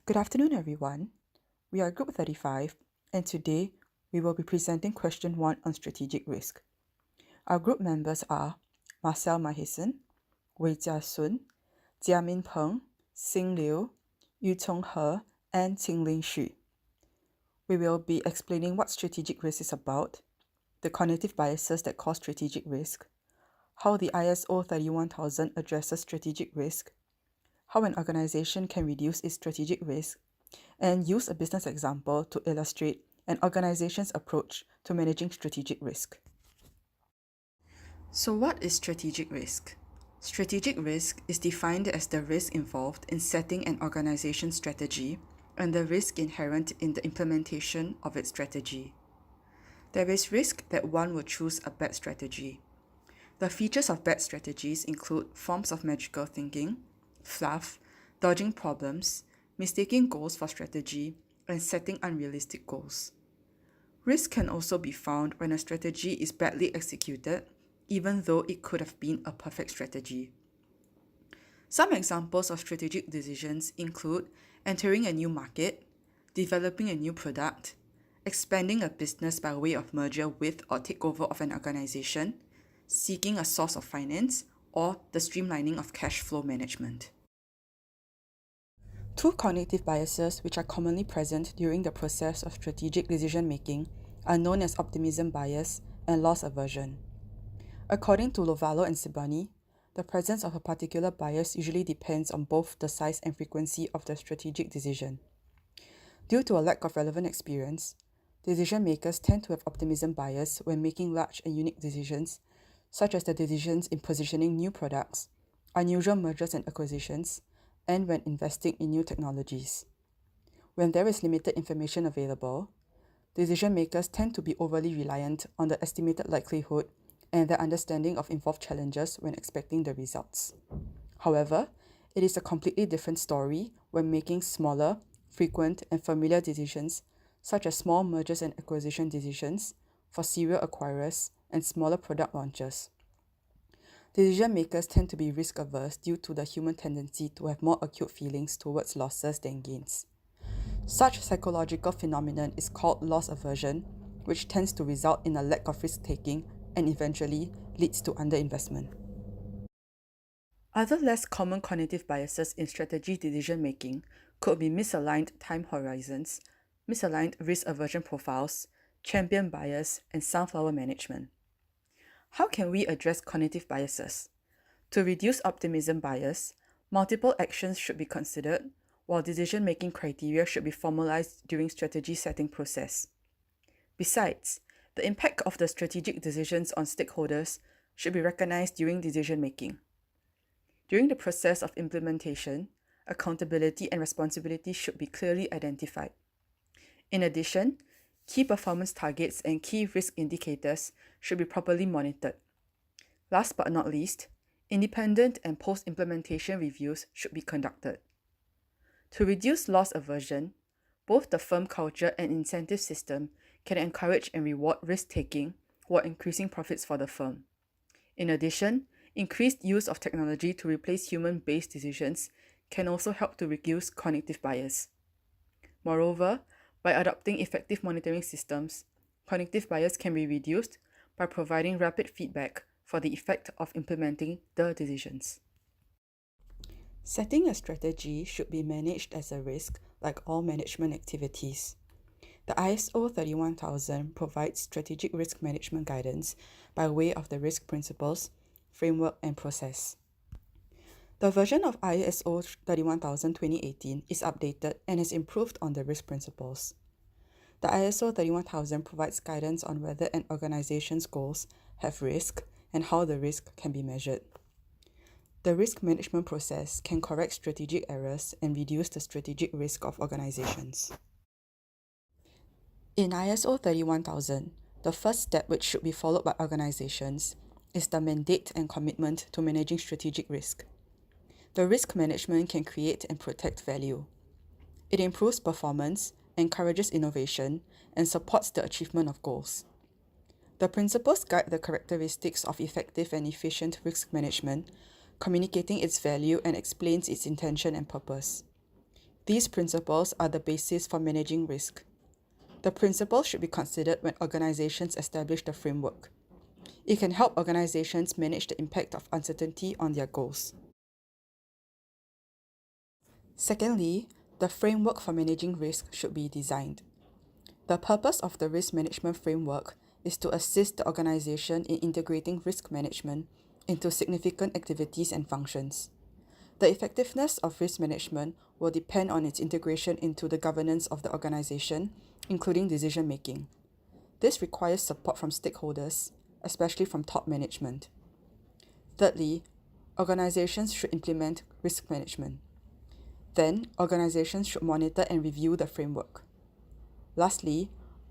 Good afternoon, everyone. We are Group 35, and today we will be presenting question 1 on strategic risk. Our group members are Marcel Maheson, Wei Jia Sun, Jia Min Peng, Xing Liu, Yu Chong He, and Qingling Xu. We will be explaining what strategic risk is about, the cognitive biases that cause strategic risk, how the ISO 31000 addresses strategic risk, how an organization can reduce its strategic risk, and use a business example to illustrate an organization's approach to managing strategic risk. So what is strategic risk? Strategic risk is defined as the risk involved in setting an organization's strategy and the risk inherent in the implementation of its strategy. There is risk that one will choose a bad strategy. The features of bad strategies include forms of magical thinking, fluff, dodging problems, mistaking goals for strategy, and setting unrealistic goals. Risk can also be found when a strategy is badly executed, even though it could have been a perfect strategy. Some examples of strategic decisions include entering a new market, developing a new product, expanding a business by way of merger with or takeover of an organization, seeking a source of finance, or the streamlining of cash flow management. Two cognitive biases which are commonly present during the process of strategic decision making are known as optimism bias and loss aversion. According to Lovallo and Sibani, the presence of a particular bias usually depends on both the size and frequency of the strategic decision. Due to a lack of relevant experience, decision makers tend to have optimism bias when making large and unique decisions, such as the decisions in positioning new products, unusual mergers and acquisitions, and when investing in new technologies. When there is limited information available, decision makers tend to be overly reliant on the estimated likelihood and their understanding of involved challenges when expecting the results. However, it is a completely different story when making smaller, frequent, and familiar decisions, such as small mergers and acquisition decisions for serial acquirers and smaller product launches. Decision makers tend to be risk averse due to the human tendency to have more acute feelings towards losses than gains. Such psychological phenomenon is called loss aversion, which tends to result in a lack of risk taking and eventually leads to underinvestment. Other less common cognitive biases in strategy decision making could be misaligned time horizons, misaligned risk aversion profiles, champion bias, and sunflower management. How can we address cognitive biases? To reduce optimism bias, multiple actions should be considered, while decision-making criteria should be formalized during strategy setting process. Besides, the impact of the strategic decisions on stakeholders should be recognized during decision-making. During the process of implementation, accountability and responsibility should be clearly identified. In addition, key performance targets and key risk indicators should be properly monitored. Last but not least, independent and post-implementation reviews should be conducted. To reduce loss aversion, both the firm culture and incentive system can encourage and reward risk-taking while increasing profits for the firm. In addition, increased use of technology to replace human-based decisions can also help to reduce cognitive bias. Moreover, by adopting effective monitoring systems, cognitive bias can be reduced by providing rapid feedback for the effect of implementing the decisions. Setting a strategy should be managed as a risk like all management activities. The ISO 31000 provides strategic risk management guidance by way of the risk principles, framework, and process. The version of ISO 31000 2018 is updated and has improved on the risk principles. The ISO 31000 provides guidance on whether an organization's goals have risk and how the risk can be measured. The risk management process can correct strategic errors and reduce the strategic risk of organizations. In ISO 31000, the first step which should be followed by organizations is the mandate and commitment to managing strategic risk. The risk management can create and protect value. It improves performance, encourages innovation, and supports the achievement of goals. The principles guide the characteristics of effective and efficient risk management, communicating its value and explains its intention and purpose. These principles are the basis for managing risk. The principles should be considered when organizations establish the framework. It can help organizations manage the impact of uncertainty on their goals. Secondly, the framework for managing risk should be designed. The purpose of the risk management framework is to assist the organization in integrating risk management into significant activities and functions. The effectiveness of risk management will depend on its integration into the governance of the organization, including decision making. This requires support from stakeholders, especially from top management. Thirdly, organizations should implement risk management. Then, organizations should monitor and review the framework. Lastly,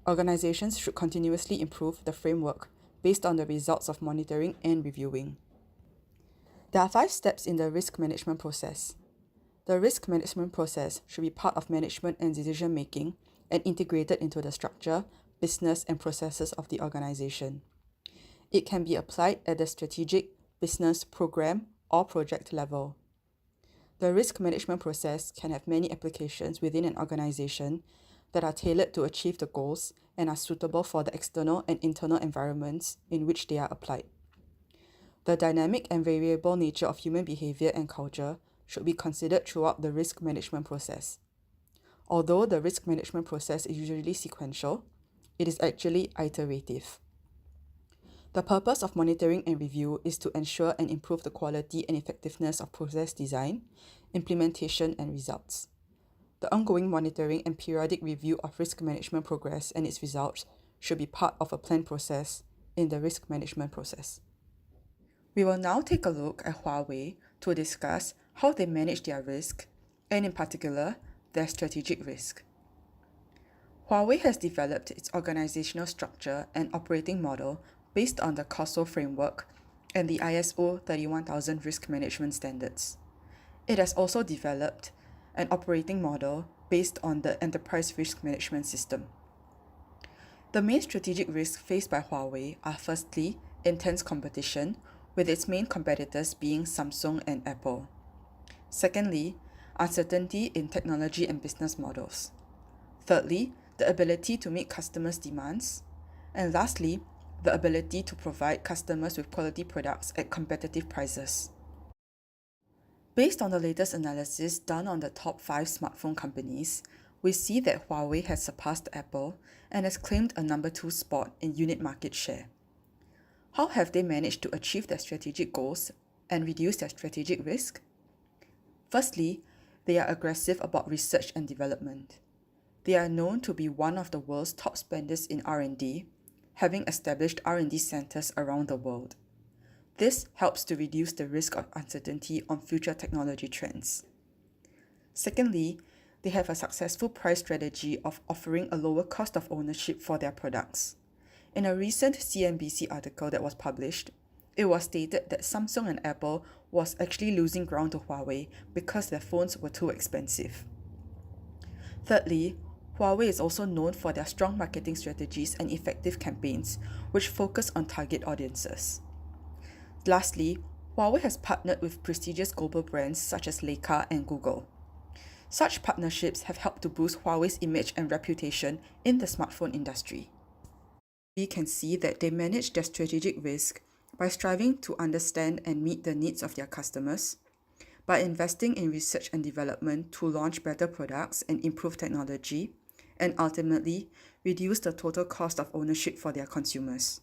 organizations should continuously improve the framework based on the results of monitoring and reviewing. There are 5 steps in the risk management process. The risk management process should be part of management and decision making and integrated into the structure, business, and processes of the organization. It can be applied at the strategic, business, program, or project level. The risk management process can have many applications within an organization that are tailored to achieve the goals and are suitable for the external and internal environments in which they are applied. The dynamic and variable nature of human behavior and culture should be considered throughout the risk management process. Although the risk management process is usually sequential, it is actually iterative. The purpose of monitoring and review is to ensure and improve the quality and effectiveness of process design, implementation, and results. The ongoing monitoring and periodic review of risk management progress and its results should be part of a planned process in the risk management process. We will now take a look at Huawei to discuss how they manage their risk, and in particular, their strategic risk. Huawei has developed its organizational structure and operating model based on the COSO framework and the ISO 31000 risk management standards. It has also developed an operating model based on the enterprise risk management system. The main strategic risks faced by Huawei are firstly, intense competition, with its main competitors being Samsung and Apple. Secondly, uncertainty in technology and business models. Thirdly, the ability to meet customers' demands. And lastly, the ability to provide customers with quality products at competitive prices. Based on the latest analysis done on the top 5 smartphone companies, we see that Huawei has surpassed Apple and has claimed a number 2 spot in unit market share. How have they managed to achieve their strategic goals and reduce their strategic risk? Firstly, they are aggressive about research and development. They are known to be one of the world's top spenders in R&D, having established R&D centers around the world. This helps to reduce the risk of uncertainty on future technology trends. Secondly, they have a successful price strategy of offering a lower cost of ownership for their products. In a recent CNBC article that was published, it was stated that Samsung and Apple was actually losing ground to Huawei because their phones were too expensive. Thirdly, Huawei is also known for their strong marketing strategies and effective campaigns, which focus on target audiences. Lastly, Huawei has partnered with prestigious global brands such as Leica and Google. Such partnerships have helped to boost Huawei's image and reputation in the smartphone industry. We can see that they manage their strategic risk by striving to understand and meet the needs of their customers, by investing in research and development to launch better products and improve technology, and ultimately reduce the total cost of ownership for their consumers.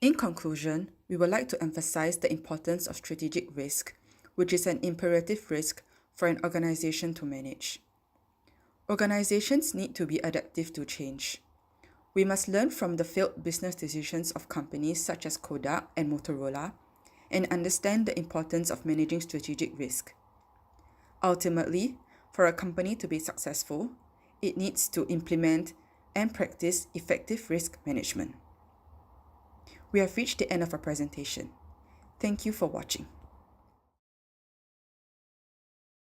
In conclusion, we would like to emphasize the importance of strategic risk, which is an imperative risk for an organization to manage. Organizations need to be adaptive to change. We must learn from the failed business decisions of companies such as Kodak and Motorola and understand the importance of managing strategic risk. Ultimately, for a company to be successful, it needs to implement and practice effective risk management. We have reached the end of our presentation. Thank you for watching.